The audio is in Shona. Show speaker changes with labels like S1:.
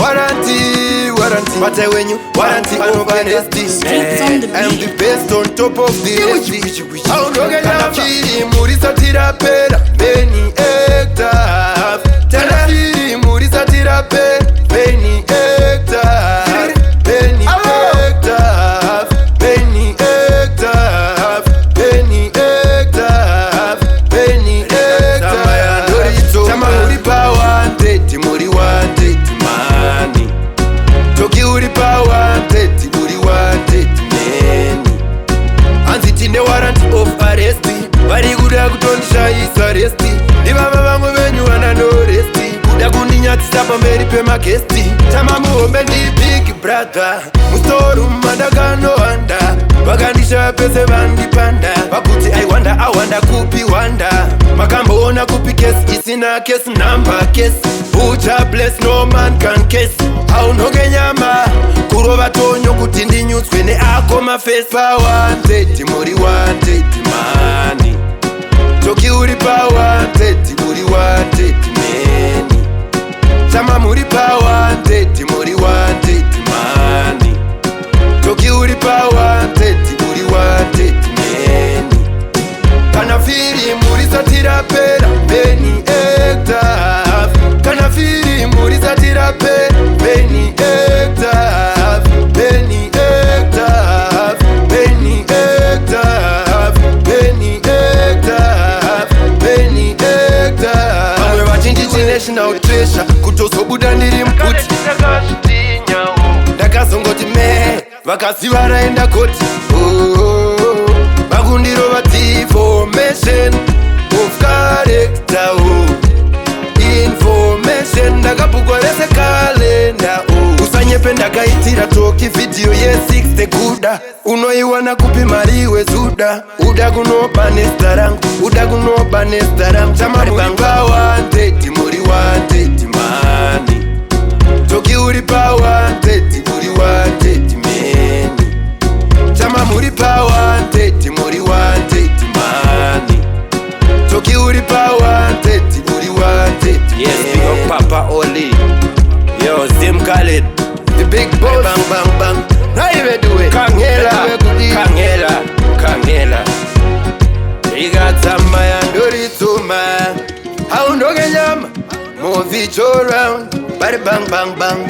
S1: Warranty, but when you warranty over SD. I am the best on top of the SD. How no get a fili murisa tirapera Beni hectare. Tell fili murisa tirapera Beni hectare. Beni hectare. Beni hectare. Beni hectare. Beni hectare. Chama muri pa wanted, muri wanted money. Toki uri pa wanted, uri wanted many. Anzitine warrant of arrest. Vari kuda kutondishaisa resti. Ivava vamwe venyu vana no resti. Kuda kundinyatisa pamberi pemakesti. Chama muhombe ndi big brother. Mustoru mandagano wanda. Vakandisha pese vandipanda. Vakuti I wonder kupi wanda. Makamboona kupi case isina case number case. Ucha bless no man can case. Aunoge nyama kurova tonyo kuti ndinyutswe ne ako maface. Pa wanted, muri wanted money. Toki uri pa wanted, muri wanted many. Chama muri pa wanted, muri wanted money. Toki uri pa wanted, muri wanted many. Kana firi muri satira pera Beni hectare. Kana firi muri satira pera Beni hectare. Beni hectare. Beni hectare. Beni hectare. Beni hectare. Amwe vachinji national treasure. Kutosobuda ndiri mputi ndakazongoti me vakazi varaenda koti. Vakundiro vati information of character. Information ndakapugwa rese kalenda. Usanyepe ndakaitira toki video ye 60 kuda. Unoiwana kupi mariwe zuda. Uda kunopa nesta rangu. Uda kunopa nesta rangu. Chama muranga wanted, muri wanted money. Toki uri pa wanted, muri wanted many. Chama muri pa wanted, muri wanted money. Toki uri pa wanted, muri wanted.
S2: Yes, big up Papa Oli. Yo, Zim Khaled.
S1: The big boss.
S2: Bang, bang, bang.
S1: Now you do it.
S2: Kangela.
S1: Igatama ya ndorituma. How no get yam. Move it around. Body bang, bang, bang.